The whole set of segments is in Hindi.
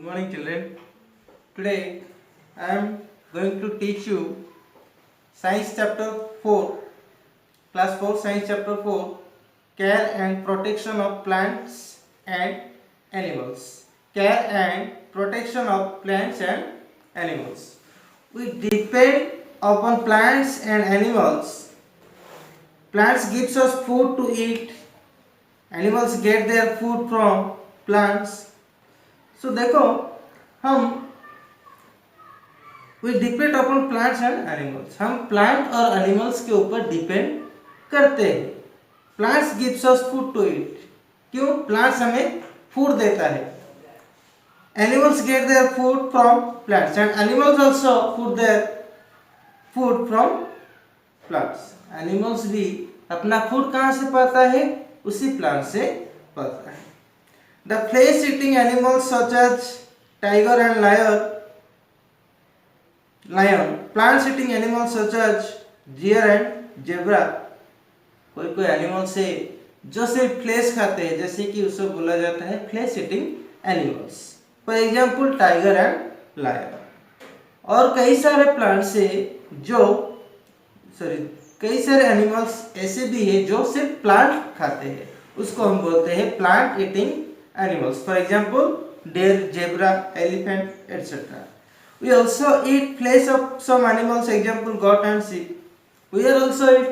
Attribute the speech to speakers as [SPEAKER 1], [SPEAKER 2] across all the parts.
[SPEAKER 1] morning, children. Today I am going to teach you Science Chapter 4, Class 4, Science Chapter 4, Care and Protection of Plants and Animals. Care and Protection of Plants and Animals. We depend upon plants and animals. Plants gives us food to eat. Animals get their food from plants. So देखो हम we depend upon plants and animals, हम प्लांट और एनिमल्स के ऊपर डिपेंड करते हैं. Plants gives us food to eat. क्यों? प्लांट्स हमें फूड देता है. Animals get their food from plants and animals also food their food from plants. Animals भी अपना फूड कहाँ से पाता है? उसी प्लांट से पाता है. The flesh-eating animals such as tiger and lion, plant-eating animals such as deer and zebra. कोई कोई एनिमल्स है जो सिर्फ फ्लैश खाते हैं, जैसे कि उसे बोला जाता है flesh eating animals. For example tiger and lion. और कई सारे प्लांट्स है कई सारे एनिमल्स ऐसे भी है जो सिर्फ प्लांट खाते हैं, उसको हम बोलते हैं plant eating animals. For example, deer, zebra, elephant, etc. We also eat flesh of some animals. Example, goat and sheep. We are also eat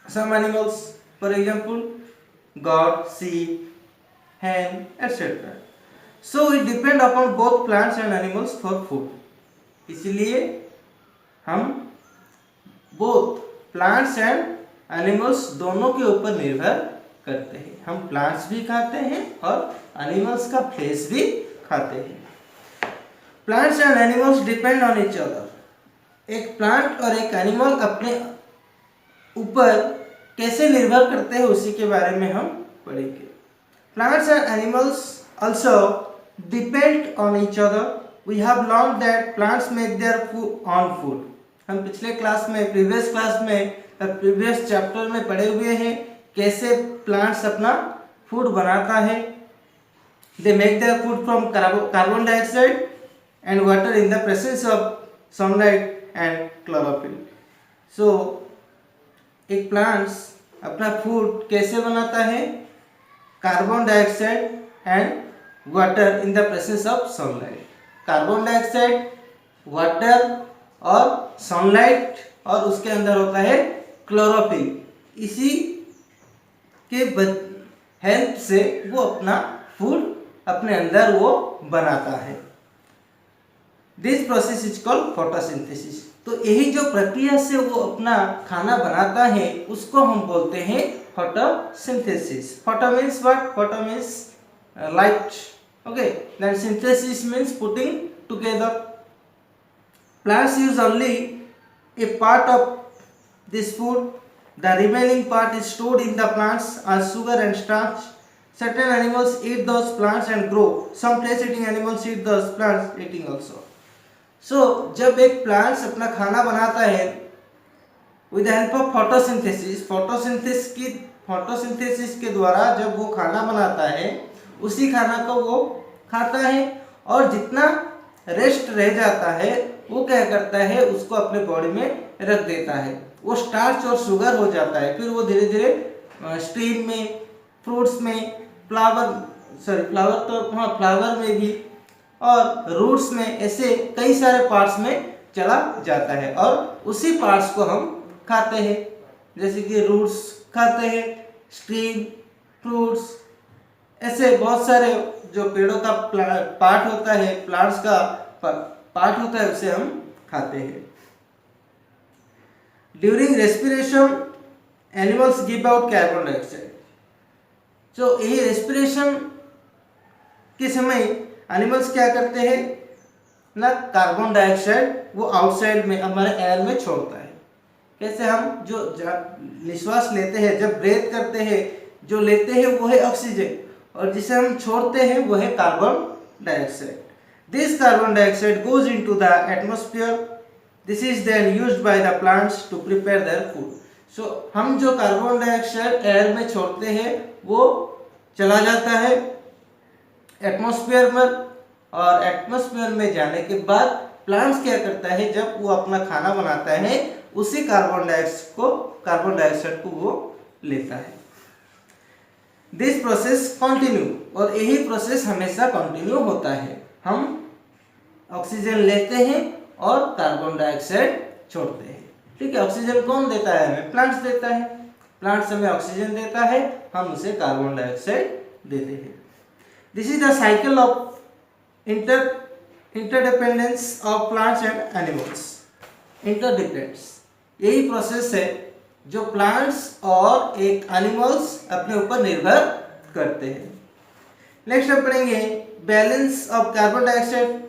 [SPEAKER 1] some animals. For example, goat, sheep, hen, etc. So we depend upon both plants and animals for food. इसलिए हम both plants and animals दोनों के ऊपर निर्भर करते हैं. हम प्लांट्स भी खाते हैं और एनिमल्स का फ्लैश भी खाते हैं. Plants and animals depend on each other. एक प्लांट और एक एनिमल अपने ऊपर कैसे निर्भर करते हैं उसी के बारे में हम पढ़ेंगे. Plants and animals also depend on each other. We have learn that plants make their own food. हम पिछले क्लास में प्रीवियस चैप्टर में पढ़े हुए हैं कैसे प्लांट्स अपना फूड बनाता है. They make their food from carbon dioxide and water in the presence of sunlight and chlorophyll. So एक प्लांट्स अपना फूड कैसे बनाता है? Carbon dioxide and water in the presence of sunlight. Carbon dioxide, water और सनलाइट, और उसके अंदर होता है क्लोरोफिल. इसी के हेल्प से वो अपना फूड अपने अंदर वो बनाता है. This process is called photosynthesis. तो यही जो प्रक्रिया से वो अपना खाना बनाता है उसको हम बोलते हैं photosynthesis. Photo means what? Photo means light. Okay, then synthesis means putting together. Plants use only a part of this food. The remaining part is stored in the plants as sugar and starch. Certain animals eat those plants and grow. Some flesh-eating animals eat those plants eating also. So जब एक plants अपना खाना बनाता है with the help of photosynthesis, photosynthesis के द्वारा जब वो खाना बनाता है उसी खाना को वो खाता है, और जितना रेस्ट रह जाता है वो क्या करता है? उसको अपने बॉडी में रख देता है. वो स्टार्च और शुगर हो जाता है. फिर वो धीरे धीरे स्ट्रीम में, फ्रूट्स में, फ्लावर में भी, और रूट्स में, ऐसे कई सारे पार्ट्स में चला जाता है, और उसी पार्ट्स को हम खाते हैं. जैसे कि रूट्स खाते हैं, स्ट्रीम, फ्रूट्स, ऐसे बहुत सारे जो पेड़ों का पार्ट होता है, प्लांट्स का पार्ट होता है, उसे हम खाते हैं. During respiration, animals give out carbon dioxide. तो यही रेस्पिरेशन के समय एनिमल्स क्या करते हैं ना? कार्बन डाइऑक्साइड वो आउटसाइड में हमारे एयर में छोड़ता है. कैसे? हम जो निश्वास लेते हैं, जब ब्रेथ करते हैं, जो लेते हैं वो है ऑक्सीजन, और जिसे हम छोड़ते हैं वो है carbon dioxide. This carbon dioxide goes into the atmosphere. This is then used by the plants to prepare their food. So हम जो कार्बन डाइऑक्साइड एयर में छोड़ते हैं वो चला जाता है एटमॉस्फेयर में, और एटमॉस्फेयर में जाने के बाद प्लांट्स क्या करता है, जब वो अपना खाना बनाता है उसी कार्बन डाइऑक्साइड को वो लेता है। दिस प्रोसेस कंटिन्यू, और यही प्रोसेस हमेशा कंटिन्यू होता है। हम ऑक्सीजन लेते हैं और कार्बन डाइऑक्साइड छोड़ते हैं। ठीक है, ऑक्सीजन कौन देता है हमें? प्लांट्स देता है। प्लांट्स हमें ऑक्सीजन देता है, हम उसे कार्बन डाइऑक्साइड देते हैं। This is the cycle of interdependence of plants and animals. Interdependence, यही प्रोसेस है जो प्लांट्स और एक एनिमल्स अपने ऊपर निर्भर करते हैं। नेक्स्ट हम पढ़ेंगे balance of carbon dioxide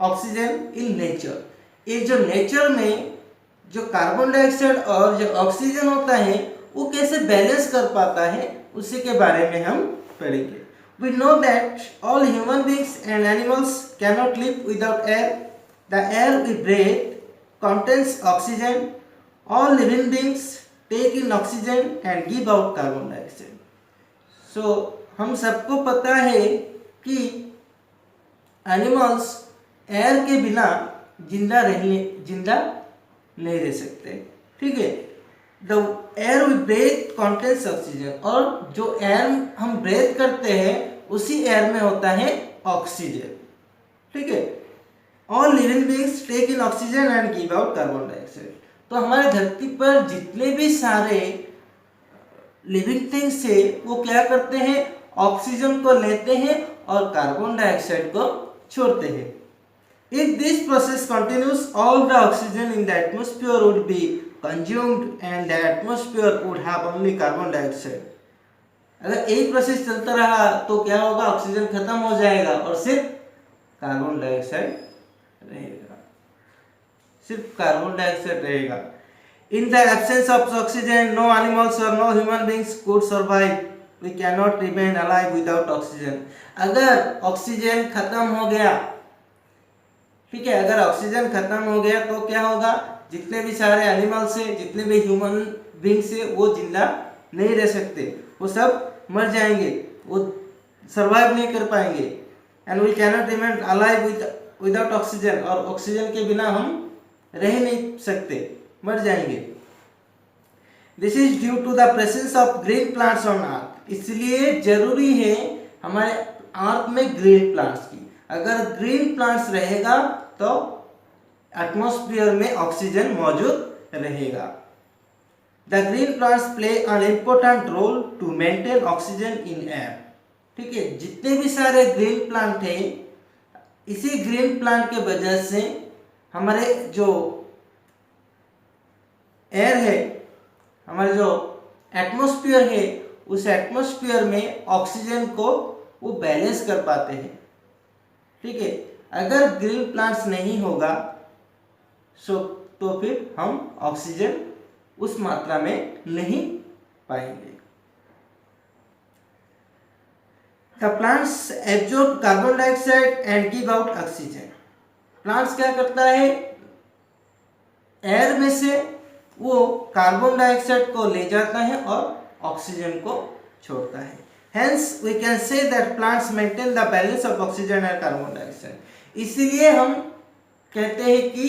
[SPEAKER 1] oxygen in nature. ये जो नेचर में जो कार्बन डाइऑक्साइड और जो ऑक्सीजन होता है वो कैसे बैलेंस कर पाता है, उसी के बारे में हम पढ़ेंगे। We know that all human beings and animals cannot live without air. The air we breathe contains oxygen. All living beings take in oxygen and give out carbon dioxide. So हम सबको पता है कि एनिमल्स एयर के बिना जिंदा नहीं रह सकते। ठीक है, the air we breathe contains oxygen, और जो एयर हम ब्रेथ करते हैं उसी एयर में होता है ऑक्सीजन। ठीक है, all living beings take in oxygen and give out carbon dioxide. तो हमारे धरती पर जितने भी सारे लिविंग थिंग्स है वो क्या करते हैं? ऑक्सीजन को लेते हैं और कार्बन डाइऑक्साइड को छोड़ते हैं। If this process continues, all the oxygen in the atmosphere would be consumed and the atmosphere would have only carbon dioxide. अगर एक प्रोसेस चलता रहा तो क्या होगा? ऑक्सीजन खत्म हो जाएगा और सिर्फ कार्बन डाइऑक्साइड रहेगा। In the absence of oxygen, no animals or no human beings could survive. We cannot remain alive without oxygen. अगर ऑक्सीजन खत्म हो गया, ठीक है, अगर ऑक्सीजन खत्म हो गया तो क्या होगा? जितने भी सारे एनिमल्स हैं, जितने भी ह्यूमन बींग्स हैं, वो जिंदा नहीं रह सकते, वो सब मर जाएंगे, वो सरवाइव नहीं कर पाएंगे। And we cannot remain alive without oxygen, और ऑक्सीजन के बिना हम रह नहीं सकते, मर जाएंगे। This is due to the presence of green plants on earth. इसलिए जरूरी है हमारे अर्थ में ग्रीन प्लांट्स की। अगर ग्रीन प्लांट्स रहेगा तो एटमॉस्फेयर में ऑक्सीजन मौजूद रहेगा। The green plants play an important role to maintain oxygen in air. ठीक है, जितने भी सारे ग्रीन प्लांट हैं, इसी ग्रीन प्लांट के वजह से हमारे जो एयर है, हमारे जो एटमॉस्फेयर है, उस एटमॉस्फेयर में ऑक्सीजन को वो बैलेंस कर पाते हैं। ठीक है, अगर ग्रीन प्लांट्स नहीं होगा तो फिर हम ऑक्सीजन उस मात्रा में नहीं पाएंगे। The plants absorb carbon dioxide and give out oxygen. Plants क्या करता है? एयर में से वो कार्बन डाइऑक्साइड को ले जाता है और ऑक्सीजन को छोड़ता है। Hence we can say that plants maintain the balance of oxygen and carbon dioxide. इसीलिए हम कहते हैं कि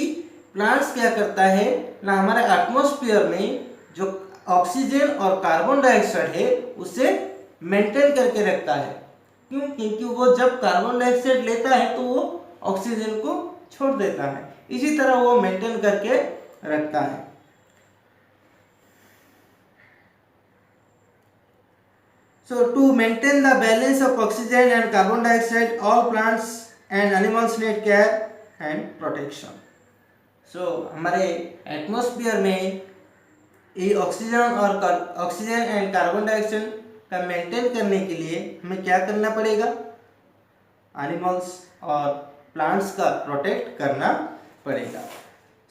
[SPEAKER 1] प्लांट्स क्या करता है ना, हमारे एटमॉस्फेयर में जो ऑक्सीजन और कार्बन डाइऑक्साइड है उसे मेंटेन करके रखता है। क्यों? क्योंकि वो जब कार्बन डाइऑक्साइड लेता है तो वो ऑक्सीजन को छोड़ देता है, इसी तरह वो मेंटेन करके रखता है। So to maintain the balance of oxygen and carbon dioxide, all plants and animals need care and protection. So हमारे एटमॉस्फेयर में ये ऑक्सीजन एंड कार्बन डाइऑक्साइड का मेंटेन करने के लिए हमें क्या करना पड़ेगा? एनिमल्स और प्लांट्स का प्रोटेक्ट करना पड़ेगा।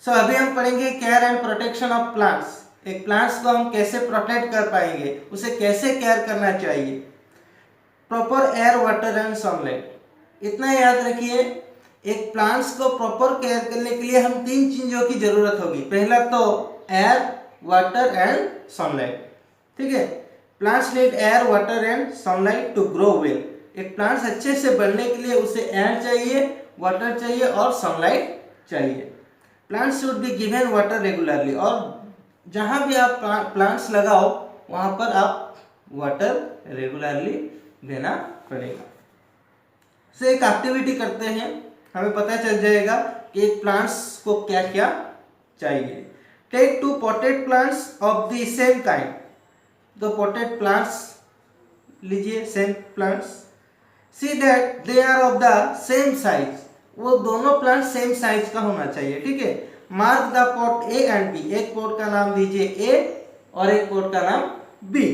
[SPEAKER 1] सो अभी हम पढ़ेंगे care and protection of plants. एक प्लांट्स को हम कैसे प्रोटेक्ट कर पाएंगे, उसे कैसे केयर करना चाहिए। Proper air, water and sunlight. इतना याद रखिए, एक प्लांट्स को प्रॉपर केयर करने के लिए हम 3 चीजों की जरूरत होगी। पहला तो एयर, वाटर एंड सनलाइट। ठीक है, plants need air, water and sunlight to grow well. एक प्लांट्स अच्छे से बढ़ने के लिए उसे एयर चाहिए, वाटर चाहिए और सनलाइट चाहिए। Plants should be given water regularly, और जहाँ भी आप प्लांट्स लगाओ वहाँ पर आप वाटर रेगुलरली देना पड़ेगा। सो एक एक्टिविटी करते हैं, हमें पता चल जाएगा कि एक प्लांट्स को क्या क्या चाहिए। Take 2 potted plants of the same kind। तो potted plants लीजिए, same plants. See that they are of the same size, वो दोनों प्लांट सेम साइज का होना चाहिए, ठीक है। Mark the pot A and B, एक पॉट का नाम दीजिए ए और एक पॉट का नाम B.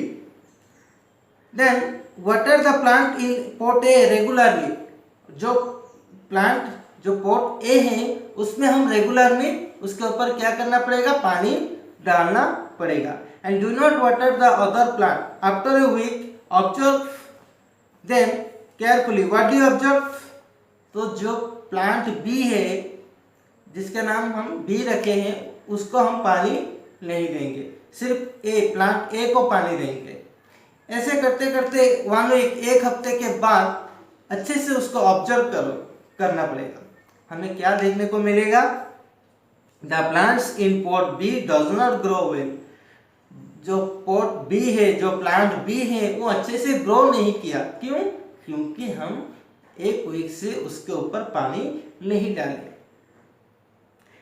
[SPEAKER 1] Then water the plant in pot A regularly, जो प्लांट जो पॉट ए है उसमें हम रेगुलर में उसके ऊपर क्या करना पड़ेगा, पानी डालना पड़ेगा। And do not water the other plant after a week, observe them carefully. What do you observe? तो जो प्लांट बी है, जिसका नाम हम बी रखे हैं, उसको हम पानी नहीं देंगे, सिर्फ ए प्लांट ए को पानी देंगे। ऐसे करते करते 1 वीक, एक हफ्ते के बाद अच्छे से उसको ऑब्जर्व करना पड़ेगा। हमें क्या देखने को मिलेगा? The plants in pot B does not grow well, जो पॉट बी है, जो प्लांट बी है, वो अच्छे से ग्रो नहीं किया। क्यों? क्योंकि हम एक वीक से उसके ऊपर पानी नहीं डाले।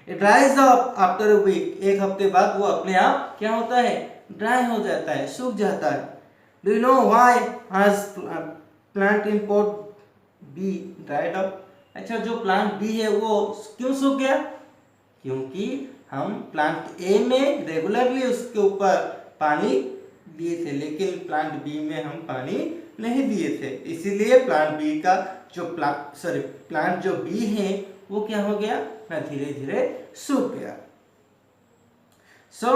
[SPEAKER 1] It dries up after a week, एक हफ्ते बाद वो अपने आप क्या होता है, ड्राई हो जाता है, सूख जाता है। Do you know why has plant in pot be dried up? अच्छा, जो प्लांट बी है वो क्यों सूख गया? क्योंकि हम प्लांट ए में रेगुलरली उसके ऊपर पानी दिए थे, लेकिन प्लांट बी में हम पानी नहीं दिए थे, इसीलिए प्लांट बी का जो प्लांट जो बी है वो क्या हो गया ना, धीरे धीरे सूख गया। सो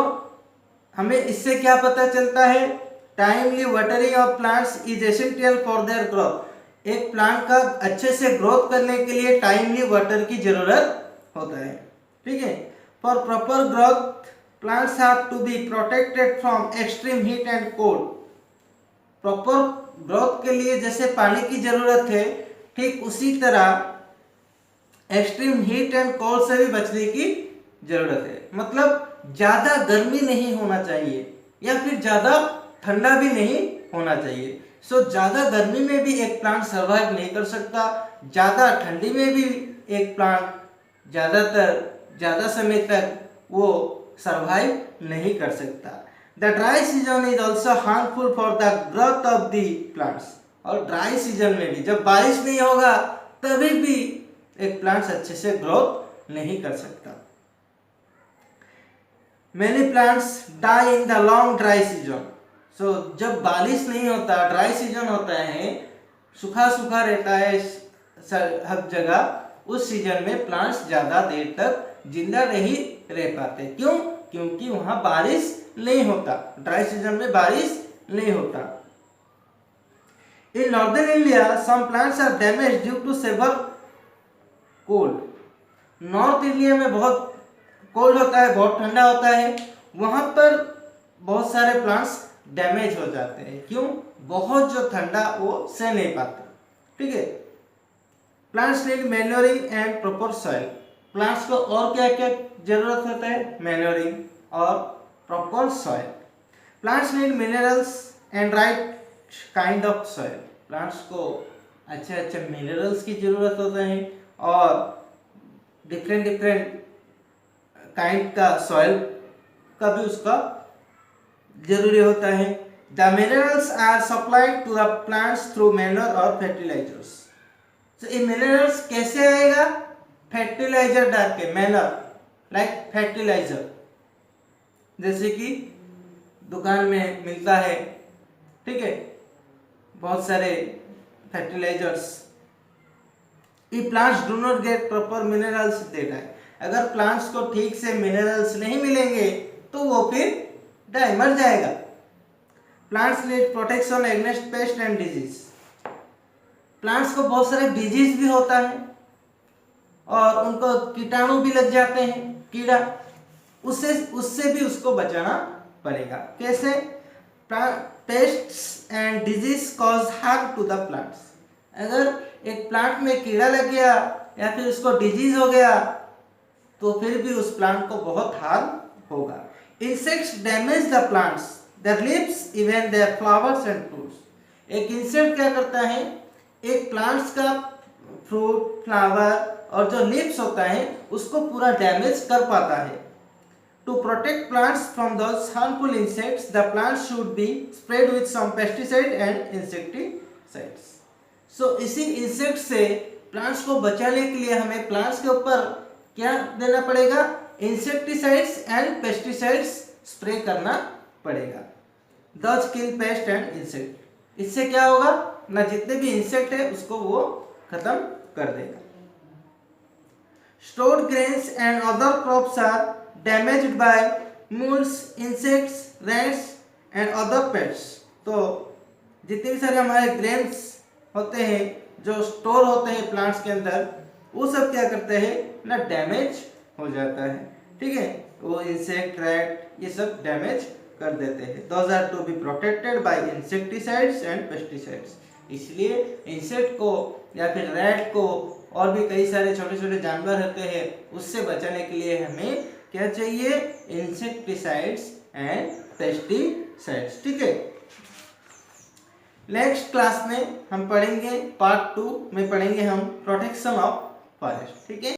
[SPEAKER 1] हमें इससे क्या पता चलता है? Timely watering of plants is essential for their growth. एक प्लांट का अच्छे से ग्रोथ करने के लिए टाइमली वाटर की जरूरत होता है, ठीक है। For proper growth plants have to be protected from extreme heat and cold. Proper growth के लिए जैसे पानी की जरूरत है, ठीक उसी तरह एक्सट्रीम हीट एंड कोल्ड से भी बचने की जरूरत है। मतलब ज्यादा गर्मी नहीं होना चाहिए या फिर ज्यादा ठंडा भी नहीं होना चाहिए। सो ज्यादा गर्मी में भी एक प्लांट सर्वाइव नहीं कर सकता, ज्यादा ठंडी में भी एक प्लांट ज्यादा समय तक वो सर्वाइव नहीं कर सकता। The dry season is also harmful for the growth of the plants. और ड्राई सीजन में भी, जब बारिश नहीं होगा तभी भी एक प्लांट्स अच्छे से ग्रोथ नहीं कर सकता। Many plants die in the long dry season। सो जब बारिश नहीं होता, ड्राई सीजन होता है, सूखा सूखा रहता है हर जगह, उस सीजन में प्लांट्स ज्यादा देर तक जिंदा नहीं रह पाते। क्यों? क्योंकि वहां बारिश नहीं होता, ड्राई सीजन में बारिश नहीं होता। In northern India some plants are damage due to severe cold. North India में बहुत कोल्ड होता है, बहुत ठंडा होता है, वहां पर बहुत सारे प्लांट्स डैमेज हो जाते हैं। क्यों? बहुत जो ठंडा वो सह नहीं पाते, ठीक है। Plants need manuring and proper soil. Plants को और क्या क्या जरूरत होता है? मैन्योरिंग और proper soil. Plants need minerals and right kind of soil. Plants को अच्छे अच्छे मिनरल्स की जरूरत होता है और डिफरेंट काइंड का सॉइल का भी उसका जरूरी होता है। The minerals are supplied to the plants through manure और फर्टिलाइजर्स। तो ये मिनरल्स कैसे आएगा? फर्टिलाइजर डाल के, मैन्योर लाइक फर्टिलाइजर, जैसे कि दुकान में मिलता है, ठीक है, बहुत सारे fertilisers. If plants do not get proper minerals that time, अगर प्लांट्स को ठीक से मिनरल्स नहीं मिलेंगे तो वो फिर मर जाएगा। Plants need protection against paste and disease. Plants को बहुत सारे डिजीज भी होता है और उनको कीटाणु भी लग जाते हैं, कीड़ा, उससे भी उसको बचाना पड़ेगा। कैसे? Pests and disease cause harm to the plants. अगर एक प्लांट में कीड़ा लग गया या फिर उसको डिजीज हो गया तो फिर भी उस प्लांट को बहुत हार्म होगा। Insects damage the plants, their leaves, even their flowers and fruits. एक इंसेक्ट क्या करता है, एक प्लांट्स का फ्रूट, फ्लावर और जो लीव्स होता है उसको पूरा डैमेज कर पाता है। To protect plants from those harmful insects, the plants should be sprayed with some pesticide and insecticides. So इसी इंसेक्ट से प्लांट्स को बचाने के लिए हमें प्लांट्स के ऊपर क्या देना पड़ेगा, इंसेक्टिसाइड्स एंड पेस्टिसाइड्स स्प्रे करना पड़ेगा। Those kill pest and insect। इससे क्या होगा ना, जितने भी इंसेक्ट है उसको वो खत्म कर देगा। Stored grains and other crops are damaged by moles, insects, rats and other pests। तो जितने भी सारे हमारे ग्रेन्स होते हैं जो स्टोर होते हैं प्लांट्स के अंदर, वो सब क्या करते हैं ना, डैमेज हो जाता है। ठीक है, वो इंसेक्ट, रैट ये सब डैमेज कर देते हैं। Those are to be protected by insecticides and pesticides। इसलिए इंसेक्ट को या फिर रैट को और भी कई सारे छोटे छोटे जानवर होते हैं उससे बचाने के लिए हमें क्या चाहिए, इंसेक्टिसाइड्स एंड पेस्टिसाइड्स। ठीक है, नेक्स्ट क्लास में हम पढ़ेंगे, पार्ट 2 में पढ़ेंगे हम प्रोटेक्शन ऑफ फॉरेस्ट। ठीक है।